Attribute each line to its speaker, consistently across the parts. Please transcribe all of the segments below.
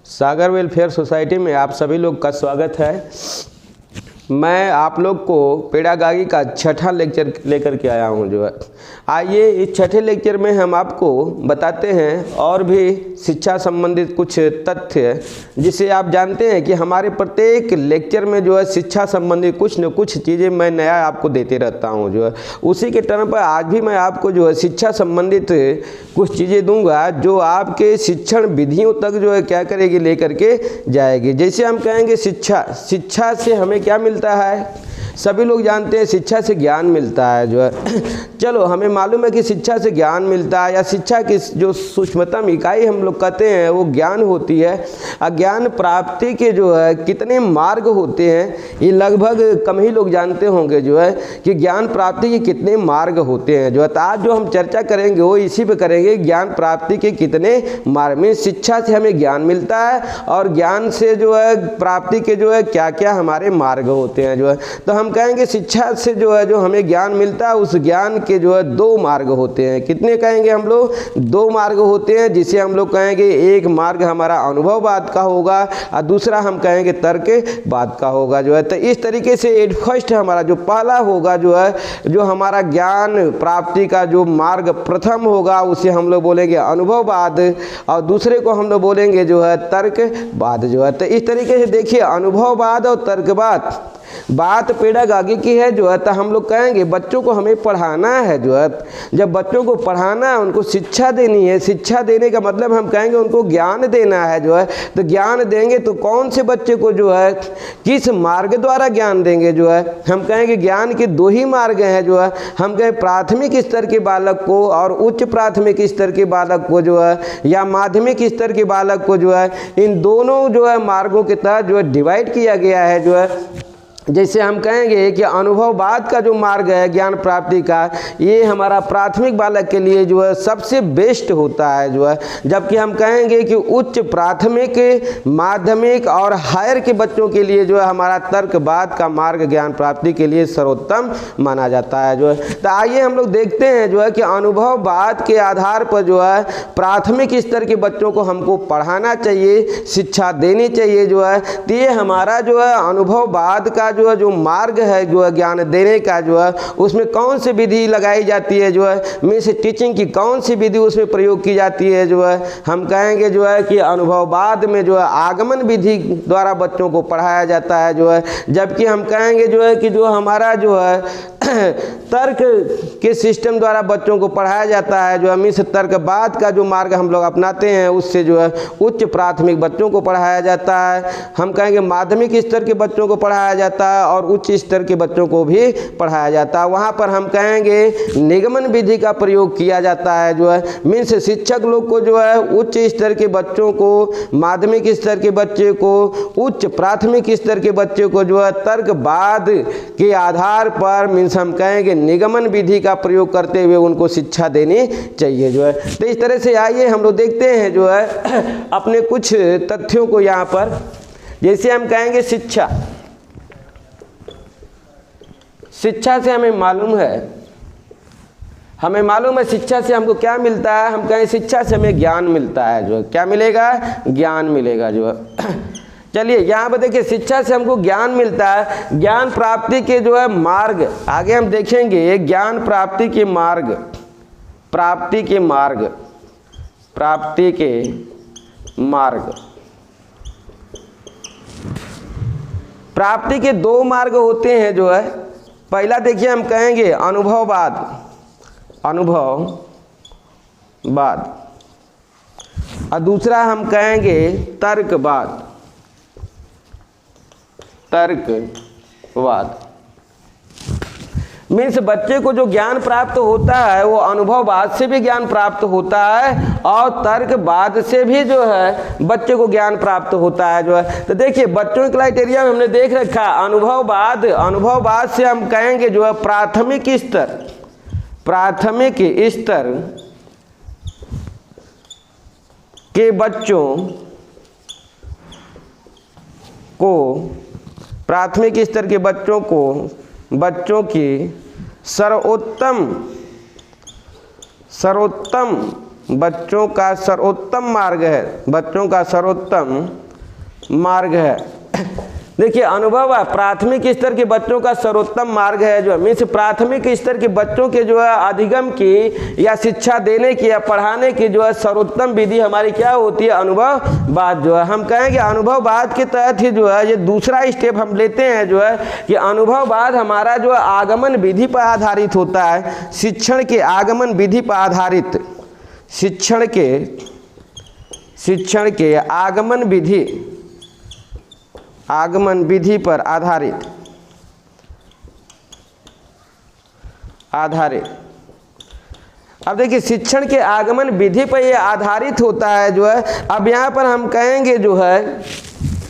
Speaker 1: सागर welfare society में आप सभी लोग का स्वागत है। मैं आप लोग को पेडागागी का छठा लेक्चर लेकर के आया हूं। जो है आइए इस छठे लेक्चर में हम आपको बताते हैं और भी शिक्षा संबंधित कुछ तथ्य, जिसे आप जानते हैं कि हमारे प्रत्येक लेक्चर में जो है शिक्षा संबंधित कुछ न कुछ चीज़ें मैं नया आपको देते रहता हूं। जो है उसी के टर्म पर आज भी मैं आपको जो है शिक्षा संबंधित कुछ चीज़ें दूंगा जो आपके शिक्षण विधियों तक जो है क्या करेगी, लेकर के जाएगी। जैसे हम कहेंगे शिक्षा से हमें क्या मिलता है, सभी लोग जानते हैं शिक्षा से ज्ञान मिलता है। जो है चलो हमें मालूम है कि शिक्षा से ज्ञान मिलता है, या शिक्षा की जो सूक्ष्मतम इकाई हम लोग कहते हैं वो ज्ञान होती है। ज्ञान प्राप्ति के जो है कितने मार्ग होते हैं ये लगभग कम ही लोग जानते होंगे। जो है कि ज्ञान प्राप्ति के कितने मार्ग होते हैं। जो है तो आज जो हम चर्चा करेंगे वो इसी पे करेंगे, ज्ञान प्राप्ति के कितने मार्ग में शिक्षा से हमें ज्ञान मिलता है और ज्ञान से जो है प्राप्ति के जो है क्या क्या हमारे मार्ग होते हैं। जो है तो हम कहेंगे शिक्षा से जो है जो हमें ज्ञान मिलता है उस ज्ञान के जो है दो मार्ग होते हैं। कितने कहेंगे हम लोग? दो मार्ग होते हैं, जिसे हम लोग कहेंगे एक मार्ग हमारा अनुभववाद का होगा और दूसरा हम कहेंगे तर्कवाद का होगा। जो है तो इस तरीके से फर्स्ट हमारा जो पहला होगा जो है जो हमारा ज्ञान प्राप्ति का जो मार्ग प्रथम होगा उसे हम लोग बोलेंगे अनुभववाद और दूसरे को हम लोग बोलेंगे जो है तर्कवाद। जो है तो इस तरीके से देखिए अनुभववाद और तर्कवाद बात पेडागागी की है। जो है तो हम लोग कहेंगे बच्चों को हमें पढ़ाना है। जो है जब बच्चों को पढ़ाना है उनको शिक्षा देनी है। शिक्षा देने का मतलब हम कहेंगे उनको ज्ञान देना है। जो है तो ज्ञान देंगे तो कौन से बच्चे को जो है किस मार्ग द्वारा ज्ञान देंगे। जो है हम कहेंगे ज्ञान के दो ही मार्ग हैं। जो है हम कहें प्राथमिक स्तर के बालक को और उच्च प्राथमिक स्तर के बालक को जो है या माध्यमिक स्तर के बालक को जो है इन दोनों जो है मार्गों के तहत जो है डिवाइड किया गया है। जो है जैसे हम कहेंगे कि अनुभववाद का जो मार्ग है ज्ञान प्राप्ति का, ये हमारा प्राथमिक बालक के लिए जो है सबसे बेस्ट होता है। जो है जबकि हम कहेंगे कि उच्च प्राथमिक माध्यमिक और हायर के बच्चों के लिए जो है हमारा तर्कवाद का मार्ग ज्ञान प्राप्ति के लिए सर्वोत्तम माना जाता है। जो है तो आइए हम लोग देखते हैं जो है कि अनुभववाद के आधार पर जो है प्राथमिक स्तर के बच्चों को हमको पढ़ाना चाहिए, शिक्षा देनी चाहिए। जो है तो ये हमारा जो है अनुभववाद का जो है जो मार्ग है जो है ज्ञान देने का, जो है उसमें कौन सी विधि लगाई जाती है। जो है मीन्स टीचिंग की कौन सी विधि उसमें प्रयोग की जाती है। जो है हम कहेंगे जो है कि अनुभववाद में जो है आगमन विधि द्वारा बच्चों को पढ़ाया जाता है। जो है जबकि हम कहेंगे जो है कि जो हमारा जो है तर्क के सिस्टम द्वारा बच्चों को पढ़ाया जाता है। जो है मीन्स तर्कवाद का जो मार्ग हम लोग अपनाते हैं उससे जो है उच्च प्राथमिक बच्चों को पढ़ाया जाता है। हम कहेंगे माध्यमिक स्तर के बच्चों को पढ़ाया जाता है और उच्च स्तर के बच्चों को भी पढ़ाया जाता है। वहाँ पर हम कहेंगे निगमन विधि का प्रयोग किया जाता है। जो है मीन्स शिक्षक लोग को जो है उच्च स्तर के बच्चों को, माध्यमिक स्तर के बच्चे को, उच्च प्राथमिक स्तर के बच्चे को जो है तर्कवाद के आधार पर मीन्स हम कहेंगे निगमन विधि का प्रयोग करते हुए उनको शिक्षा देनी चाहिए। जो है तो इस तरह से आइए हम लोग देखते हैं जो है अपने कुछ तथ्यों को यहाँ पर। जैसे हम कहेंगे शिक्षा से हमें मालूम है शिक्षा से हमको क्या मिलता है। हम कहें शिक्षा से हमें ज्ञान मिलता है। जो है क्या मिलेगा? ज्ञान मिलेगा। जो है चलिए यहाँ पर देखिए शिक्षा से हमको ज्ञान मिलता है। ज्ञान प्राप्ति के जो है मार्ग आगे हम देखेंगे। ज्ञान प्राप्ति के प्राप्ति के दो मार्ग होते हैं। जो है पहला देखिए हम कहेंगे अनुभववाद और दूसरा हम कहेंगे तर्कवाद। मीन्स बच्चे को जो ज्ञान प्राप्त होता है वो अनुभववाद से भी ज्ञान प्राप्त होता है और तर्कवाद से भी जो है बच्चे को ज्ञान प्राप्त होता है। जो है तो देखिए बच्चों के क्राइटेरिया में हमने देख रखा अनुभववाद से हम कहेंगे जो है प्राथमिक स्तर के बच्चों को, प्राथमिक स्तर के बच्चों की सर्वोत्तम बच्चों का सर्वोत्तम मार्ग है, बच्चों का सर्वोत्तम मार्ग है। देखिए अनुभव है, प्राथमिक स्तर के बच्चों का सर्वोत्तम मार्ग है जो मीन्स प्राथमिक स्तर के बच्चों के जो है अधिगम की या शिक्षा देने की या पढ़ाने की जो है सर्वोत्तम विधि हमारी क्या होती है, अनुभववाद जो है। हम कहेंगे अनुभववाद के तहत ही जो है ये दूसरा स्टेप हम लेते हैं जो है कि अनुभववाद हमारा जो आगमन विधि पर आधारित होता है, शिक्षण के आगमन विधि पर आधारित, शिक्षण के आगमन विधि पर आधारित अब देखिए शिक्षण के आगमन विधि पर यह आधारित होता है जो है। अब यहाँ पर हम कहेंगे जो है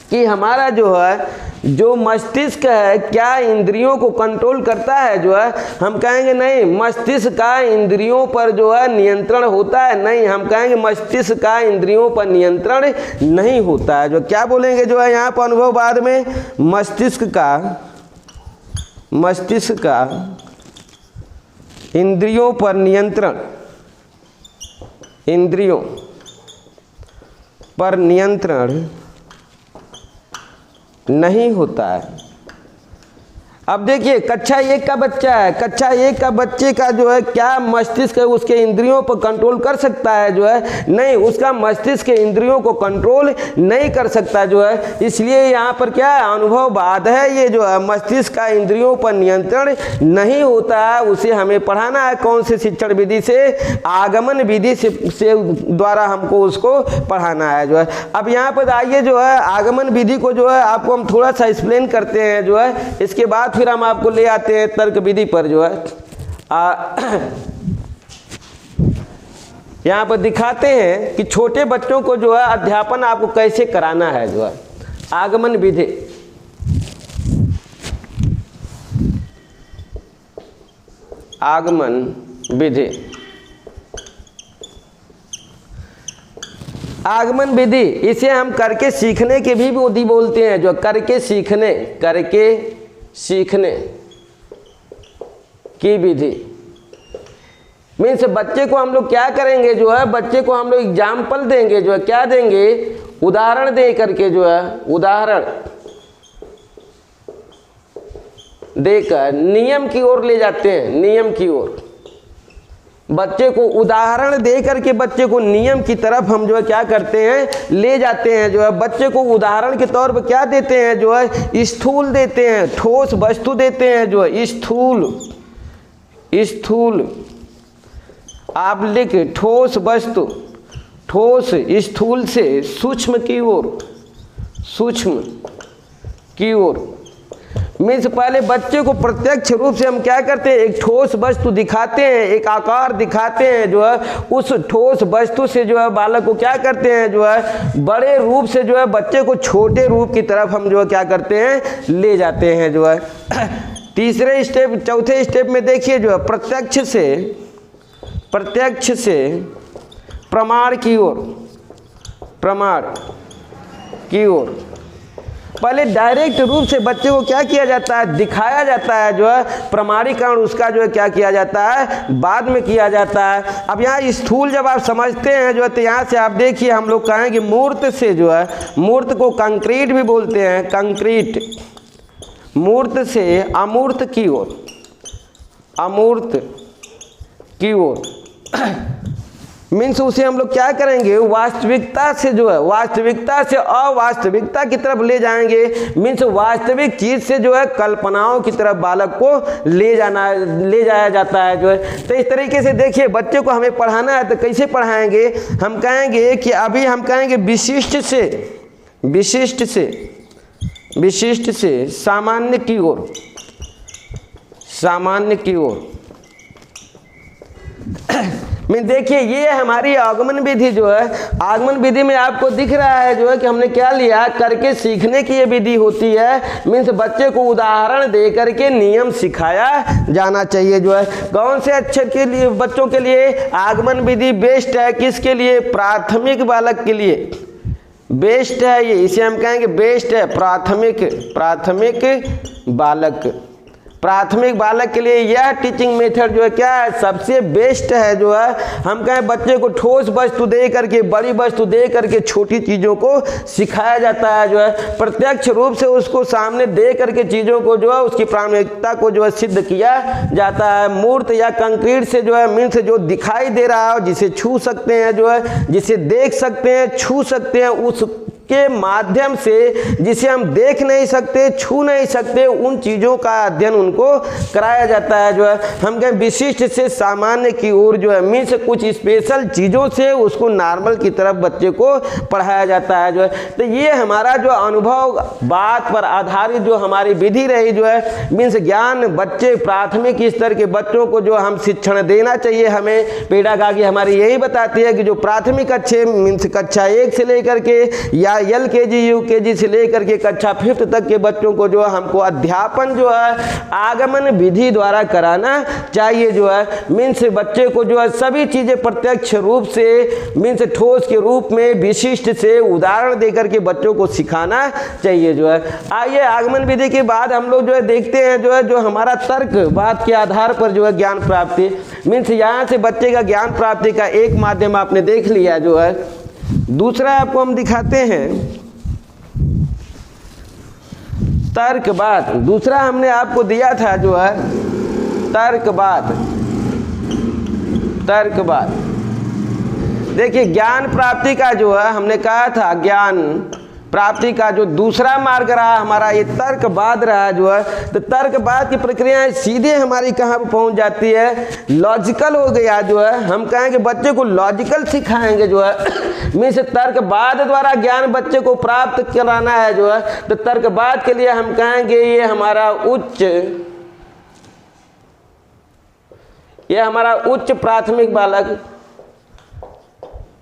Speaker 1: कि हमारा जो है जो मस्तिष्क है क्या इंद्रियों को कंट्रोल करता है जो है, हम कहेंगे नहीं, मस्तिष्क का इंद्रियों पर जो है नियंत्रण होता है, नहीं, हम कहेंगे मस्तिष्क का इंद्रियों पर नियंत्रण नहीं होता है। जो क्या बोलेंगे जो है यहाँ पर अनुभववाद में, मस्तिष्क का इंद्रियों पर नियंत्रण, इंद्रियों पर नियंत्रण नहीं होता है। अब देखिए कक्षा 1 का बच्चा है, कक्षा 1 का बच्चे का जो है क्या मस्तिष्क है उसके इंद्रियों पर कंट्रोल कर सकता है जो है, नहीं, उसका मस्तिष्क के इंद्रियों को कंट्रोल नहीं कर सकता जो है। इसलिए यहाँ पर क्या है, अनुभववाद है ये जो है, मस्तिष्क का इंद्रियों पर नियंत्रण नहीं होता है, उसे हमें पढ़ाना है कौन से शिक्षण विधि से, आगमन विधि से द्वारा हमको उसको पढ़ाना है जो है। अब यहाँ पर आइए जो है आगमन विधि को जो है आपको हम थोड़ा सा एक्सप्लेन करते हैं जो है, इसके बाद फिर हम आपको ले आते हैं तर्क विधि पर जो है। यहाँ पर दिखाते हैं कि छोटे बच्चों को जो है अध्यापन आपको कैसे कराना है जो है, आगमन विधि। आगमन विधि, आगमन विधि इसे हम करके सीखने के भी विधि बोलते हैं जो, करके सीखने की विधि। मीन्स बच्चे को हम लोग क्या करेंगे जो है, बच्चे को हम लोग एग्जाम्पल देंगे जो है, क्या देंगे, उदाहरण दे करके जो है, उदाहरण देकर नियम की ओर ले जाते हैं, नियम की ओर। बच्चे को उदाहरण दे करके बच्चे को नियम की तरफ हम जो है क्या करते हैं, ले जाते हैं जो है। बच्चे को उदाहरण के तौर पर क्या देते हैं जो है, स्थूल देते हैं, ठोस वस्तु देते हैं जो है, स्थूल आप लिख, ठोस वस्तु, ठोस स्थूल से सूक्ष्म की ओर। मीन्स पहले बच्चे को प्रत्यक्ष रूप से हम क्या करते हैं, एक ठोस वस्तु दिखाते हैं, एक आकार दिखाते हैं जो है, उस ठोस वस्तु से जो है बालक को क्या करते हैं जो है, बड़े रूप से जो है बच्चे को छोटे रूप की तरफ हम जो है क्या करते हैं, ले जाते हैं जो है। तीसरे स्टेप, चौथे स्टेप में देखिए जो है प्रत्यक्ष से प्रमाण की ओर। पहले डायरेक्ट रूप से बच्चे को क्या किया जाता है, दिखाया जाता है जो है, प्रमाणीकरण उसका जो है क्या किया जाता है, बाद में किया जाता है। अब यहाँ स्थूल जब आप समझते हैं जो है, तो यहाँ से आप देखिए हम लोग कहेंगे मूर्त से जो है, मूर्त को कंक्रीट भी बोलते हैं, कंक्रीट, मूर्त से अमूर्त की ओर। मीन्स उसे हम लोग क्या करेंगे, वास्तविकता से जो है, वास्तविकता से अवास्तविकता की तरफ ले जाएंगे। मीन्स वास्तविक चीज से जो है कल्पनाओं की तरफ बालक को ले जाया जाता है जो है। तो इस तरीके से देखिए बच्चे को हमें पढ़ाना है तो कैसे पढ़ाएंगे, हम कहेंगे कि अभी हम कहेंगे विशिष्ट से सामान्य की ओर। मैं देखिए ये हमारी आगमन विधि जो है, आगमन विधि में आपको दिख रहा है जो है कि हमने क्या लिया, करके सीखने की ये विधि होती है। मीन्स बच्चे को उदाहरण दे करके नियम सिखाया जाना चाहिए जो है। कौन से अक्षर के लिए, बच्चों के लिए आगमन विधि बेस्ट है, किसके लिए, प्राथमिक बालक के लिए बेस्ट है ये, इसे हम कहेंगे बेस्ट है, प्राथमिक प्राथमिक बालक के लिए यह टीचिंग मेथड जो है क्या है, सबसे बेस्ट है। जो है हम कहें बच्चे को ठोस वस्तु दे करके, बड़ी वस्तु दे करके छोटी चीज़ों को सिखाया जाता है। जो है प्रत्यक्ष रूप से उसको सामने दे करके चीज़ों को जो है उसकी प्रामाणिकता को जो है सिद्ध किया जाता है। मूर्त या कंक्रीट से जो है मीन्स जो दिखाई दे रहा है, जिसे छू सकते हैं, जो है जिसे देख सकते हैं, छू सकते हैं, उस के माध्यम से जिसे हम देख नहीं सकते, छू नहीं सकते, उन चीज़ों का अध्ययन उनको कराया जाता है। जो है हम कहें विशिष्ट से सामान्य की ओर जो है मीन्स कुछ स्पेशल चीज़ों से उसको नॉर्मल की तरफ बच्चे को पढ़ाया जाता है। जो है तो ये हमारा जो अनुभव बात पर आधारित जो हमारी विधि रही, जो है मीन्स ज्ञान बच्चे प्राथमिक स्तर के बच्चों को जो हम शिक्षण देना चाहिए। हमें पेडागागी हमारी यही बताती है कि जो प्राथमिक अच्छे मीन्स कक्षा 1 से लेकर के या LKG UKG से लेकर के कक्षा 5th तक के बच्चों को जो है हमको अध्यापन जो है आगमन विधि द्वारा कराना चाहिए। जो है मीन्स बच्चे को जो है सभी चीज़ें प्रत्यक्ष रूप से मीन्स ठोस के रूप में विशिष्ट से उदाहरण देकर के बच्चों को सिखाना चाहिए। जो है आइए आगमन विधि के बाद हम लोग जो है देखते हैं जो हमारा तर्क बात के आधार पर जो है ज्ञान प्राप्ति मीन्स यहाँ से बच्चे का ज्ञान प्राप्ति का एक माध्यम आपने देख लिया। जो है दूसरा आपको हम दिखाते हैं तर्कवाद। दूसरा हमने आपको दिया था जो है तर्कवाद। देखिए ज्ञान प्राप्ति का जो है हमने कहा था ज्ञान प्राप्ति का जो दूसरा मार्ग रहा हमारा ये तर्कवाद रहा। जो है तो तर्कवाद की प्रक्रिया सीधे हमारी कहाँ पर पहुँच जाती है, लॉजिकल हो गया। जो है हम कहेंगे बच्चे को लॉजिकल सिखाएंगे। जो है मीन्स तर्कवाद द्वारा ज्ञान बच्चे को प्राप्त कराना है। जो है तो तर्कवाद के लिए हम कहेंगे ये हमारा उच्च प्राथमिक बालक,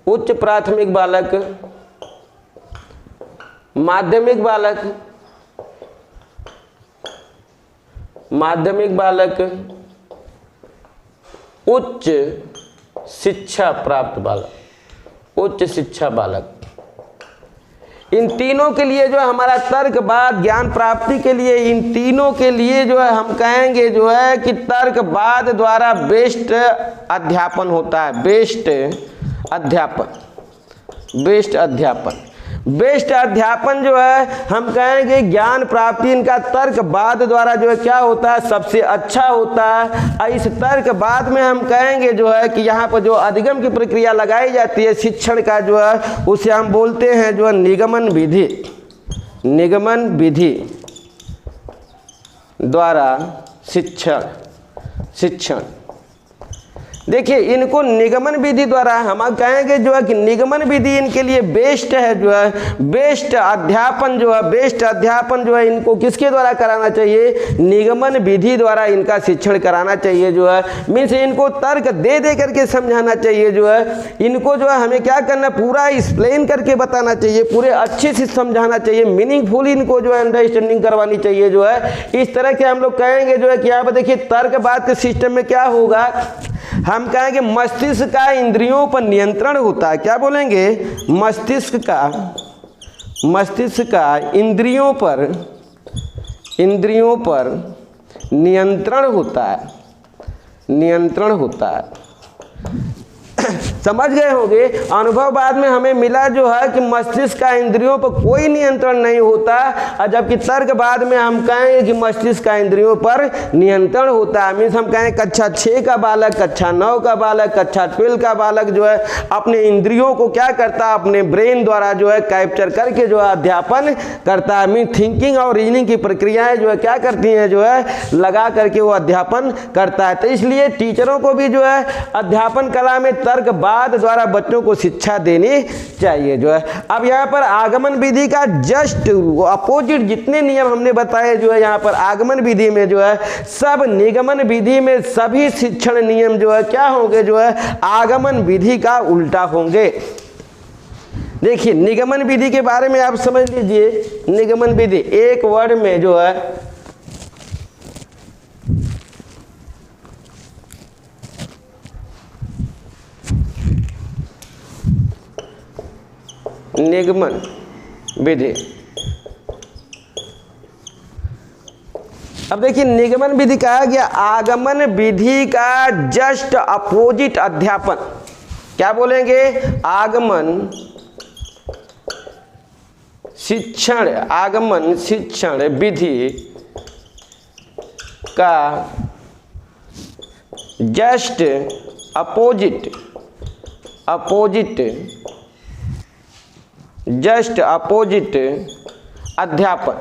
Speaker 1: उच्च प्राथमिक बालक, माध्यमिक बालक, माध्यमिक बालक, उच्च शिक्षा प्राप्त बालक, उच्च शिक्षा बालक, इन तीनों के लिए जो है हमारा तर्कवाद ज्ञान प्राप्ति के लिए इन तीनों के लिए जो है हम कहेंगे जो है कि तर्कवाद द्वारा बेस्ट अध्यापन होता है। बेस्ट अध्यापन, बेस्ट अध्यापन, बेस्ट अध्यापन जो है हम कहेंगे ज्ञान प्राप्ति इनका तर्कवाद द्वारा जो है क्या होता है, सबसे अच्छा होता है। और इस तर्कवाद में हम कहेंगे जो है कि यहाँ पर जो अधिगम की प्रक्रिया लगाई जाती है शिक्षण का जो है उसे हम बोलते हैं जो है निगमन विधि। निगमन विधि द्वारा शिक्षण देखिए इनको निगमन विधि द्वारा हम कहेंगे जो है कि निगमन विधि इनके लिए बेस्ट है। जो है बेस्ट अध्यापन जो है, बेस्ट अध्यापन जो है इनको किसके द्वारा कराना चाहिए, निगमन विधि द्वारा इनका शिक्षण कराना चाहिए। जो है मीन्स इनको तर्क दे दे करके समझाना चाहिए। जो है इनको जो है हमें क्या करना, पूरा एक्सप्लेन करके बताना चाहिए, पूरे अच्छे से समझाना चाहिए, मीनिंगफुल इनको जो है अंडरस्टैंडिंग करवानी चाहिए। जो है इस तरह के हम लोग कहेंगे जो है कि यहाँ पर देखिए तर्कवाद के सिस्टम में क्या होगा, हम कहेंगे मस्तिष्क का इंद्रियों पर नियंत्रण होता है। क्या बोलेंगे, मस्तिष्क का इंद्रियों पर नियंत्रण होता है, नियंत्रण होता है। समझ गए होंगे। अनुभव बाद में हमें मिला जो है कि मस्तिष्क का इंद्रियों पर कोई नियंत्रण नहीं होता, और जबकि तर्क बाद में हम कहेंगे कि मस्तिष्क का इंद्रियों पर नियंत्रण होता है। मीन्स हम कहेंगे कक्षा 6 का बालक, कक्षा 9 का बालक, कक्षा 12 का बालक जो है अपने इंद्रियों को क्या करता है, अपने ब्रेन द्वारा जो है कैप्चर करके जो है अध्यापन करता है। मीन्स थिंकिंग और रीजनिंग की प्रक्रियाएं जो है क्या करती हैं, जो है लगा करके वो अध्यापन करता है। तो इसलिए टीचरों को भी जो है अध्यापन कला में तर्कवाद द्वारा बच्चों को शिक्षा देनी चाहिए। जो है अब यहाँ पर आगमन विधि का जस्ट अपोजिट जितने नियम हमने बताए जो है यहाँ पर आगमन विधि में जो है सब निगमन विधि में सभी शिक्षण नियम जो है क्या होंगे, जो है आगमन विधि का उल्टा होंगे। देखिए निगमन विधि के बारे में आप समझ लीजिए। निगमन विधि एक वर्ड में जो है निगमन विधि अब देखिए निगमन विधि कहा गया, आगमन विधि का जस्ट अपोजिट अध्यापन। क्या बोलेंगे? आगमन शिक्षण विधि का जस्ट अपोजिट अध्यापन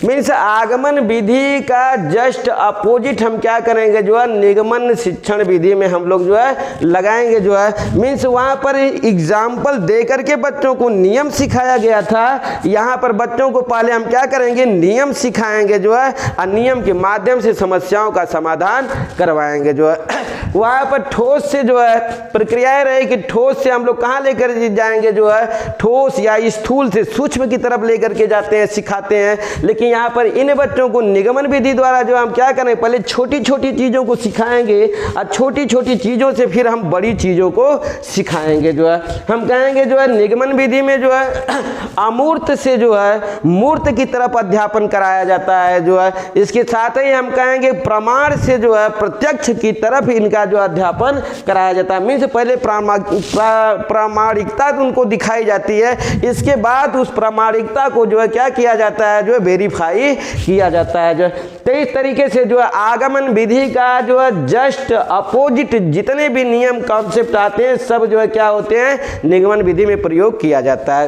Speaker 1: मीन्स आगमन विधि का जस्ट अपोजिट हम क्या करेंगे जो है निगमन शिक्षण विधि में हम लोग जो है लगाएंगे जो है। मीन्स वहाँ पर एग्जाम्पल दे करके बच्चों को नियम सिखाया गया था, यहाँ पर बच्चों को पहले हम क्या करेंगे नियम सिखाएंगे जो है, और नियम के माध्यम से समस्याओं का समाधान करवाएंगे जो है। वहाँ पर ठोस से जो है प्रक्रियाएं रहे कि ठोस से हम लोग कहाँ लेकर जाएंगे जो है, ठोस या स्थूल से सूक्ष्म की तरफ लेकर के जाते हैं, सिखाते हैं। लेकिन यहाँ पर इन बच्चों को निगमन विधि द्वारा जो हम क्या करें, पहले छोटी छोटी चीज़ों को सिखाएंगे और छोटी छोटी चीज़ों से फिर हम बड़ी चीज़ों को सिखाएंगे जो है। हम कहेंगे जो है निगमन विधि में जो है अमूर्त से जो है मूर्त की तरफ अध्यापन कराया जाता है जो है। इसके साथ ही हम कहेंगे प्रमाण से जो है प्रत्यक्ष की तरफ इनका जो अध्यापन कराया जाता है। मीन्स पहले प्रामाणिकता उनको दिखाई जाती है, इसके बाद उस प्रामाणिकता को जो है क्या किया जाता है जो है वेरीफाई किया जाता है जो है। तो इस तरीके से जो है आगमन विधि का जो है जस्ट अपोजिट जितने भी नियम कॉन्सेप्ट आते हैं सब जो है क्या होते हैं निगमन विधि में प्रयोग किया जाता है।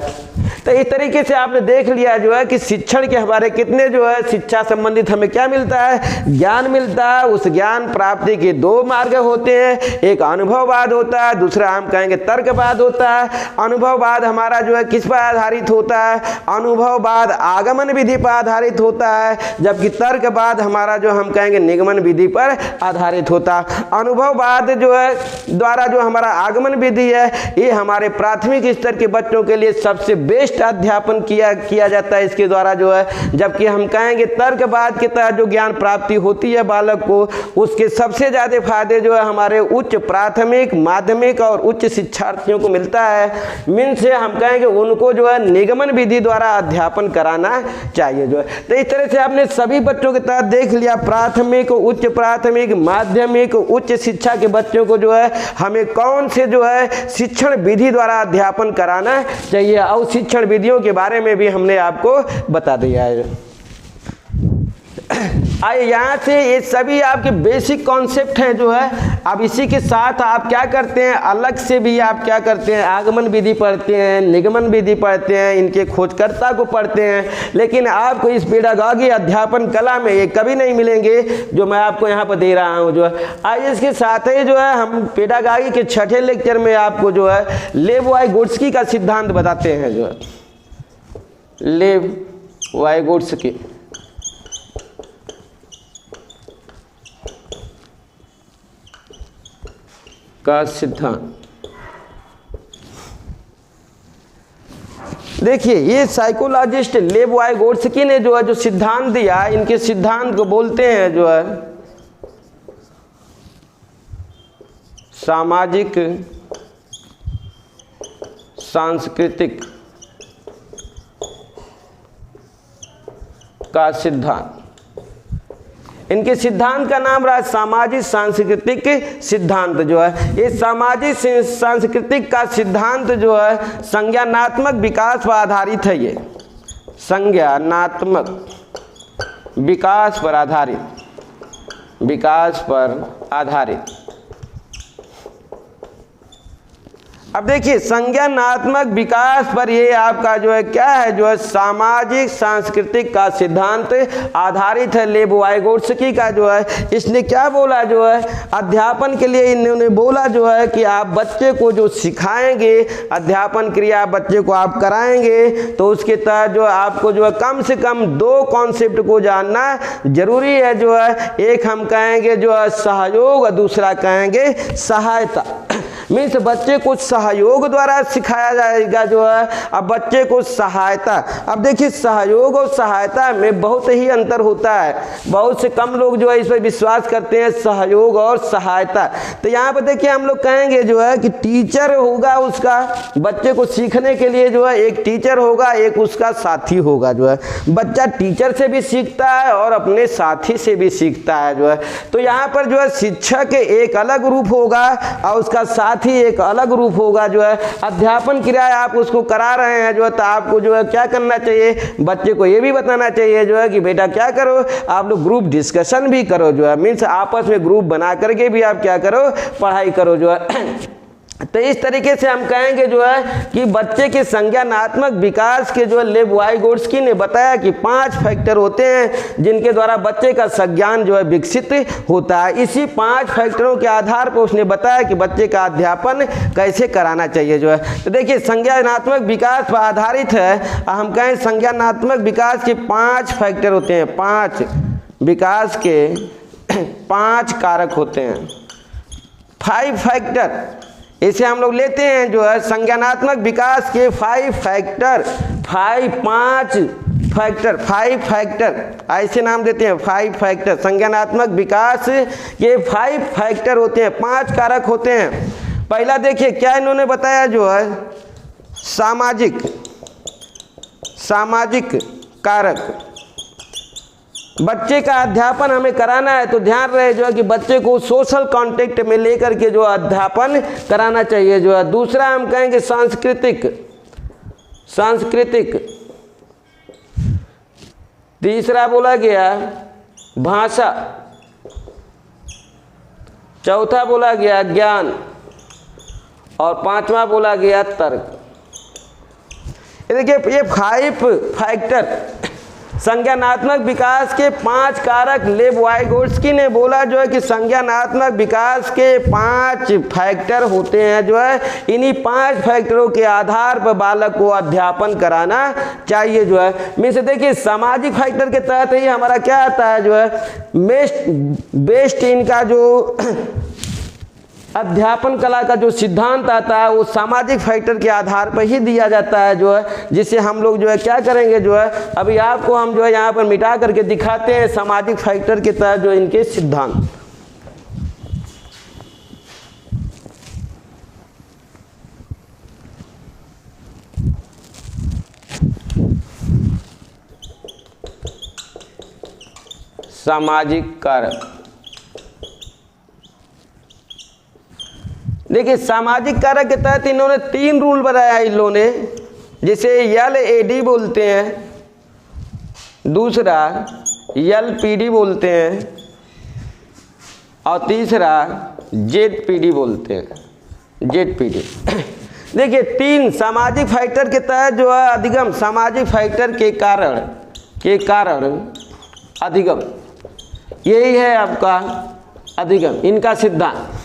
Speaker 1: तो इस तरीके से आपने देख लिया जो है कि शिक्षण के हमारे कितने जो है शिक्षा संबंधित हमें क्या मिलता है, ज्ञान मिलता है। उस ज्ञान प्राप्ति के दो मार्ग होते हैं, एक अनुभववाद होता है, दूसरा हम कहेंगे तर्कवाद होता है। अनुभववाद हमारा जो है किस पर आधारित होता है, अनुभववाद आगमन विधि पर आधारित होता है, जबकि तर्कवाद हमारा जो हम कहेंगे निगमन विधि पर आधारित होता है। अनुभववाद जो है द्वारा जो हमारा आगमन विधि है ये हमारे प्राथमिक स्तर के बच्चों के लिए सबसे बेस्ट अध्यापन किया जाता है इसके द्वारा जो है। जबकि हम कहेंगे तर्कवाद के तहत जो ज्ञान प्राप्ति होती है बालक को उसके सबसे ज़्यादा फायदे जो है हमारे उच्च प्राथमिक माध्यमिक और उच्च शिक्षार्थियों को मिलता है। मीन्स से हम कहेंगे उनको जो है निगमन विधि द्वारा अध्यापन कराना चाहिए जो है। तो इस तरह से आपने सभी बच्चों के तहत देख लिया प्राथमिक उच्च प्राथमिक माध्यमिक उच्च शिक्षा के बच्चों को जो है हमें कौन से जो है शिक्षण विधि द्वारा अध्यापन कराना चाहिए, और शिक्षण विधियों के बारे में भी हमने आपको बता दिया है। आइए यहाँ से ये सभी आपके बेसिक कॉन्सेप्ट हैं जो है। अब इसी के साथ आप क्या करते हैं अलग से भी आप क्या करते हैं आगमन विधि पढ़ते हैं, निगमन विधि पढ़ते हैं, इनके खोजकर्ता को पढ़ते हैं। लेकिन आपको इस पेडागॉजी अध्यापन कला में ये कभी नहीं मिलेंगे जो मैं आपको यहाँ पर दे रहा हूँ जो है। आइए इसके साथ ही जो है हम पेडागॉजी के छठे लेक्चर में आपको जो है लेव वाइगोट्स्की का सिद्धांत बताते हैं जो है। लेव वाइगोट्स्की का सिद्धांत। देखिए ये साइकोलॉजिस्ट लेव वाइगोट्स्की ने जो है जो सिद्धांत दिया, इनके सिद्धांत को बोलते हैं जो है सामाजिक सांस्कृतिक का सिद्धांत। इनके सिद्धांत का नाम रहा सामाजिक सांस्कृतिक सिद्धांत जो है। ये सामाजिक सांस्कृतिक का सिद्धांत जो है संज्ञानात्मक विकास पर आधारित है। ये संज्ञानात्मक विकास पर आधारित। अब देखिए संज्ञानात्मक विकास पर ये आपका जो है क्या है जो है सामाजिक सांस्कृतिक का सिद्धांत आधारित है। लेव वाइगोट्स्की का जो है इसने क्या बोला जो है अध्यापन के लिए इन्होंने बोला जो है कि आप बच्चे को जो सिखाएंगे अध्यापन क्रिया बच्चे को आप कराएंगे तो उसके तहत जो आपको जो है कम से कम दो कॉन्सेप्ट को जानना जरूरी है जो है। एक हम कहेंगे जो है सहयोग और दूसरा कहेंगे सहायता। मीन्स बच्चे को सहयोग द्वारा सिखाया जाएगा जो है। अब बच्चे को सहायता, अब देखिए सहयोग और सहायता में बहुत ही अंतर होता है। बहुत से कम लोग जो है इस पर विश्वास करते हैं, सहयोग और सहायता। तो यहाँ पर देखिए हम लोग कहेंगे जो है कि टीचर होगा उसका, बच्चे को सीखने के लिए जो है एक टीचर होगा, एक उसका साथी होगा जो है। बच्चा टीचर से भी सीखता है और अपने साथी से भी सीखता है जो है। तो यहाँ पर जो है शिक्षक एक अलग रूप होगा और उसका साथी एक अलग रूप होगा जो है। अध्यापन क्रिया आप उसको करा रहे हैं जो है, तो आपको जो है क्या करना चाहिए, बच्चे को ये भी बताना चाहिए जो है कि बेटा क्या करो, आप लोग ग्रुप डिस्कशन भी करो जो है। मीन्स आपस में ग्रुप बना करके भी आप क्या करो, पढ़ाई करो जो है। तो इस तरीके से हम कहेंगे जो है कि बच्चे के संज्ञानात्मक विकास के जो है लेव वाइगोट्स्की ने बताया कि 5 फैक्टर होते हैं जिनके द्वारा बच्चे का संज्ञान जो है विकसित होता है। इसी 5 फैक्टरों के आधार पर उसने बताया कि बच्चे का अध्यापन कैसे कराना चाहिए जो है। तो देखिए संज्ञानात्मक विकास पर आधारित है, हम कहें संज्ञानात्मक विकास के 5 फैक्टर होते हैं। 5 विकास के 5 कारक होते हैं, 5 फैक्टर। इसे हम लोग लेते हैं जो है संज्ञानात्मक विकास के 5 फैक्टर, 5 फैक्टर ऐसे नाम देते हैं। 5 फैक्टर संज्ञानात्मक विकास के 5 फैक्टर होते हैं, 5 कारक होते हैं। पहला देखिए क्या इन्होंने बताया जो है, सामाजिक कारक। बच्चे का अध्यापन हमें कराना है तो ध्यान रहे जो है कि बच्चे को सोशल कांटेक्ट में लेकर के जो अध्यापन कराना चाहिए जो है। दूसरा हम कहेंगे सांस्कृतिक। तीसरा बोला गया भाषा। चौथा बोला गया ज्ञान और 5वां बोला गया तर्क। देखिए ये 5 फैक्टर संज्ञानात्मक विकास के 5 कारक लेव वाइगोट्स्की ने बोला जो है कि संज्ञानात्मक विकास के 5 फैक्टर होते हैं जो है। इन्हीं 5 फैक्टरों के आधार पर बालक को अध्यापन कराना चाहिए जो है। मीन्स देखिए सामाजिक फैक्टर के तहत ही हमारा क्या आता है जो है, बेस्ट इनका जो अध्यापन कला का जो सिद्धांत आता है वो सामाजिक फैक्टर के आधार पर ही दिया जाता है जो है। जिसे हम लोग जो है क्या करेंगे जो है, अभी आपको हम जो है यहाँ पर मिटा करके दिखाते हैं सामाजिक फैक्टर के तहत जो इनके सिद्धांत। सामाजिक कारक। देखिए सामाजिक कारक के तहत इन्होंने 3 रूल बनाया इन लोगों ने, जिसे LAD बोलते हैं, दूसरा LPD बोलते हैं और तीसरा ZPD बोलते हैं, ZPD। देखिए 3 सामाजिक फैक्टर के तहत जो है अधिगम, सामाजिक फैक्टर के कारण अधिगम, यही है आपका अधिगम, इनका सिद्धांत।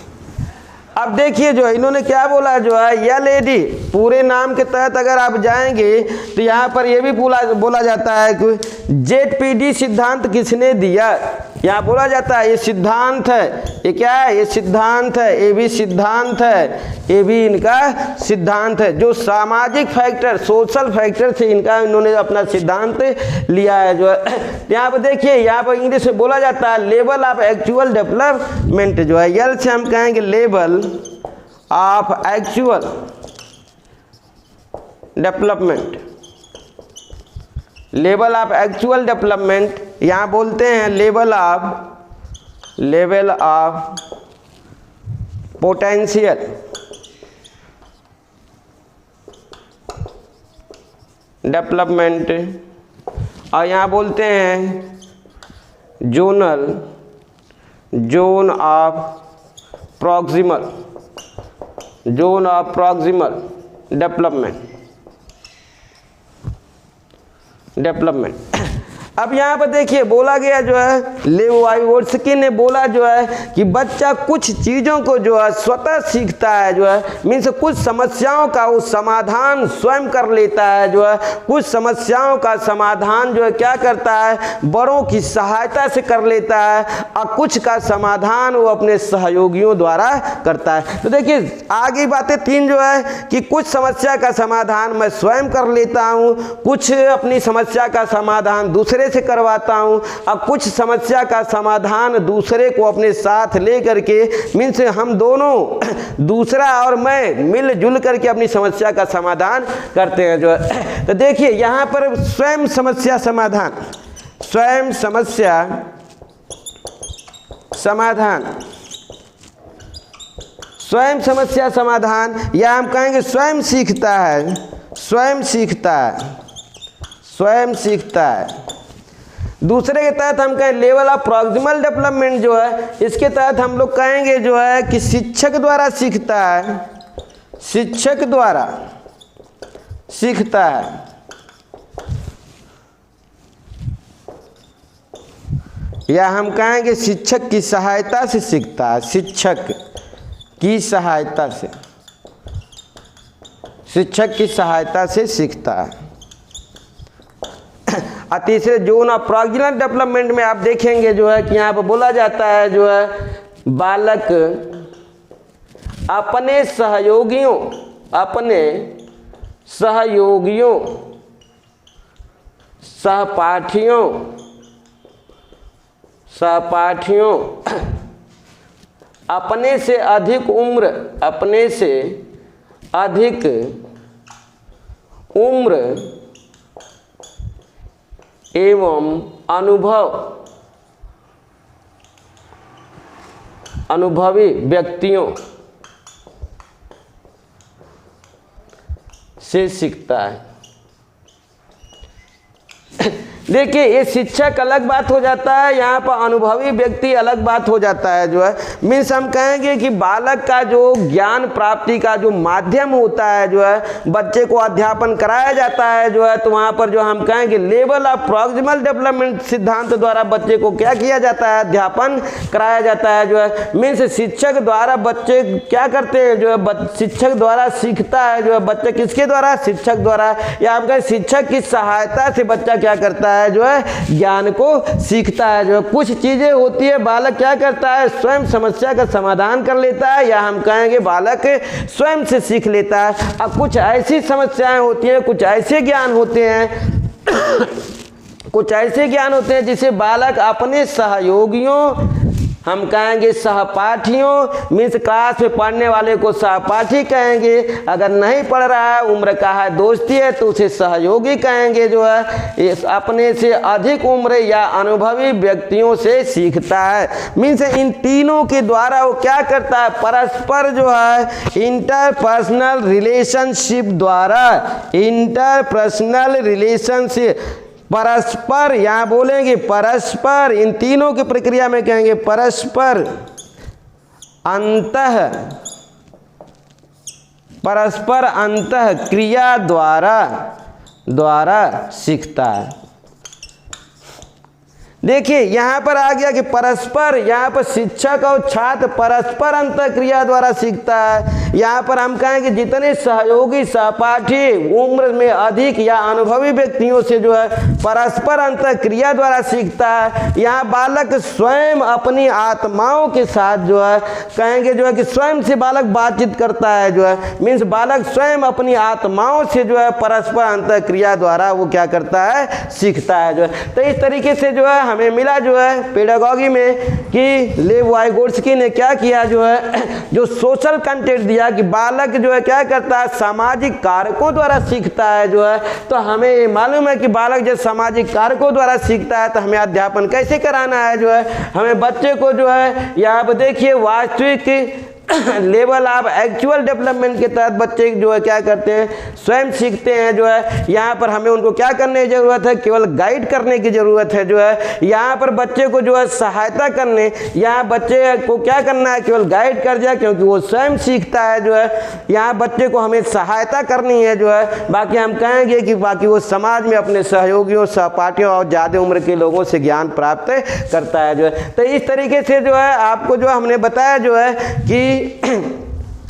Speaker 1: अब देखिए जो इन्होंने क्या बोला जो है, LAD पूरे नाम के तहत अगर आप जाएंगे तो यहाँ पर ये भी बोला जाता है कि ZPD सिद्धांत किसने दिया। यहाँ बोला जाता है ये सिद्धांत है, ये क्या है, ये सिद्धांत है, ये भी सिद्धांत है, ये भी इनका सिद्धांत है। जो सामाजिक फैक्टर, सोशल फैक्टर से इनका इन्होंने अपना सिद्धांत लिया है जो है। यहाँ पर देखिए, यहाँ पर इंग्लिश में बोला जाता है लेवल ऑफ एक्चुअल डेवलपमेंट जो है, यल से हम कहेंगे level of actual development. Level of actual development यहाँ बोलते हैं लेवल ऑफ पोटेंशियल डेवलपमेंट, और यहाँ बोलते हैं जोन ऑफ प्रॉक्सिमल डेवलपमेंट। अब यहाँ पर देखिए बोला गया जो है, लेव वाइगोट्स्की ने बोला जो है कि बच्चा कुछ चीज़ों को जो है स्वतः सीखता है, जो है मीन्स कुछ समस्याओं का वो समाधान स्वयं कर लेता है, जो है कुछ समस्याओं का समाधान जो है क्या करता है, बड़ों की सहायता से कर लेता है, और कुछ का समाधान वो अपने सहयोगियों द्वारा करता है। तो देखिए आगे बातें 3 जो है कि कुछ समस्या का समाधान मैं स्वयं कर लेता हूँ, कुछ अपनी समस्या का समाधान दूसरे से करवाता हूं, अब कुछ समस्या का समाधान दूसरे को अपने साथ ले करके मीन्स हम दोनों दूसरा और मैं मिलजुल करके अपनी समस्या का समाधान करते हैं जो है। तो देखिए यहां पर स्वयं समस्या समाधान, स्वयं समस्या समाधान, स्वयं समस्या समाधान, या हम कहेंगे स्वयं सीखता है, स्वयं सीखता है, स्वयं सीखता है। दूसरे के तहत हम कहें लेवल ऑफ प्रॉक्सिमल डेवलपमेंट जो है, इसके तहत हम लोग कहेंगे जो है कि शिक्षक द्वारा सीखता है, शिक्षक द्वारा सीखता है, या हम कहेंगे शिक्षक की सहायता से सीखता है, शिक्षक की सहायता से, शिक्षक की सहायता से सीखता है। तीसरे जोन ऑफ प्रॉक्सिमल डेवलपमेंट में आप देखेंगे जो है कि यहाँ पर बोला जाता है जो है बालक अपने सहयोगियों, अपने सहयोगियों, सहपाठियों, सहपाठियों अपने से अधिक उम्र, अपने से अधिक उम्र एवं अनुभवी व्यक्तियों से सीखता है। देखिए ये शिक्षक अलग बात हो जाता है, यहाँ पर अनुभवी व्यक्ति अलग बात हो जाता है जो है। मीन्स हम कहेंगे कि बालक का जो ज्ञान प्राप्ति का जो माध्यम होता है जो है, बच्चे को अध्यापन कराया जाता है जो है, तो वहाँ पर जो हम कहेंगे लेवल ऑफ प्रॉक्सिमल डेवलपमेंट सिद्धांत द्वारा बच्चे को क्या किया जाता है, अध्यापन कराया जाता है जो है। मीन्स शिक्षक द्वारा बच्चे क्या करते हैं जो है, शिक्षक द्वारा सीखता है जो है, बच्चे किसके द्वारा, शिक्षक द्वारा, या हम कहें शिक्षक की सहायता से बच्चा क्या करता है जो है, ज्ञान को सीखता है जो है। कुछ चीजें होती है बालक क्या करता है, स्वयं समस्या का समाधान कर लेता है, या हम कहेंगे बालक स्वयं से सीख लेता है। अब कुछ ऐसी समस्याएं होती हैं, कुछ ऐसे ज्ञान होते हैं कुछ ऐसे ज्ञान होते हैं जिसे बालक अपने सहयोगियों, हम कहेंगे सहपाठियों, मीन्स क्लास में पढ़ने वाले को सहपाठी कहेंगे, अगर नहीं पढ़ रहा है, उम्र का है, दोस्ती है, तो उसे सहयोगी कहेंगे जो है। अपने से अधिक उम्र या अनुभवी व्यक्तियों से सीखता है। मीन्स इन तीनों के द्वारा वो क्या करता है, परस्पर जो है इंटरपर्सनल रिलेशनशिप द्वारा, इंटरपर्सनल रिलेशनशिप, परस्पर, यहाँ बोलेंगे परस्पर, इन तीनों की प्रक्रिया में कहेंगे परस्पर अंतः क्रिया द्वारा सीखता है। देखिए यहाँ पर आ गया कि परस्पर, यहाँ पर शिक्षक और छात्र परस्पर अंतःक्रिया द्वारा सीखता है। यहाँ पर हम कहेंगे जितने सहयोगी सहपाठी उम्र में अधिक या अनुभवी व्यक्तियों से जो है परस्पर अंतःक्रिया द्वारा सीखता है। यहाँ बालक स्वयं अपनी आत्माओं के साथ जो है कहेंगे जो है कि स्वयं से बालक बातचीत करता है जो है, मीन्स बालक स्वयं अपनी आत्माओं से जो है परस्पर अंतःक्रिया द्वारा वो क्या करता है, सीखता है जो है। तो इस तरीके से जो है हमें मिला जो है पेडागॉजी में कि लेव वाइगोट्स्की ने क्या किया जो है, जो सोशल कंटेंट दिया कि बालक जो है क्या करता है, सामाजिक कारकों द्वारा सीखता है जो है। तो हमें ये मालूम है कि बालक जब सामाजिक कारकों द्वारा सीखता है तो हमें अध्यापन कैसे कराना है जो है, हमें बच्चे को जो है यहाँ पर देखिए वास्तविक लेवल ऑफ एक्चुअल डेवलपमेंट के तहत बच्चे जो है क्या करते हैं, स्वयं सीखते हैं जो है। यहाँ पर हमें उनको क्या करने की ज़रूरत है, केवल गाइड करने की ज़रूरत है जो है। यहाँ पर बच्चे को जो है सहायता करने, यहाँ बच्चे को क्या करना है, केवल गाइड कर दिया, क्योंकि वो स्वयं सीखता है जो है। यहाँ बच्चे को हमें सहायता करनी है जो है। बाकी हम कहेंगे कि बाकी वो समाज में अपने सहयोगियों, सहपाठियों और ज़्यादा उम्र के लोगों से ज्ञान प्राप्त करता है जो है। तो इस तरीके से जो है आपको जो हमने बताया जो है कि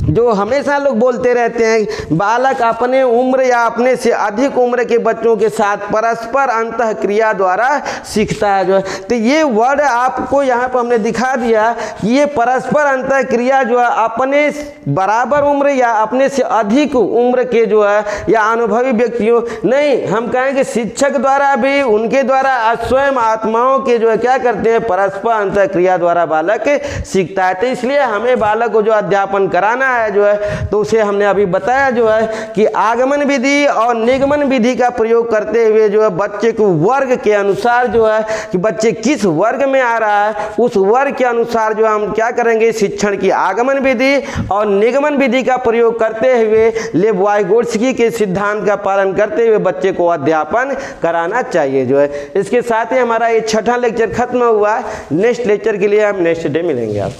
Speaker 1: जो हमेशा लोग बोलते रहते हैं बालक अपने उम्र या अपने से अधिक उम्र के बच्चों के साथ परस्पर अंतःक्रिया द्वारा सीखता है जो है। तो ये वर्ड आपको यहाँ पर हमने दिखा दिया कि ये परस्पर अंतःक्रिया जो है अपने बराबर उम्र या अपने से अधिक उम्र के जो है या अनुभवी व्यक्तियों, नहीं हम कहेंगे शिक्षक द्वारा भी, उनके द्वारा स्वयं आत्माओं के जो है क्या करते हैं, परस्पर अंतःक्रिया द्वारा बालक सीखता है। तो इसलिए हमें बालक को जो अध्यापन कराना है जो है, तो उसे हमने अभी बताया जो है कि आगमन विधि और निगमन विधि का प्रयोग करते हुए जो है बच्चे को वर्ग के अनुसार जो है कि बच्चे किस वर्ग में आ रहा है, उस वर्ग के अनुसार जो हम क्या करेंगे, शिक्षण की आगमन विधि और निगमन विधि का प्रयोग करते हुए लेव-वाइगोत्स्की के सिद्धांत का पालन करते हुए बच्चे को अध्यापन कराना चाहिए जो है। इसके साथ ही हमारा ये छठा लेक्चर खत्म हुआ है। नेक्स्ट लेक्चर के लिए हम नेक्स्ट डे मिलेंगे आप।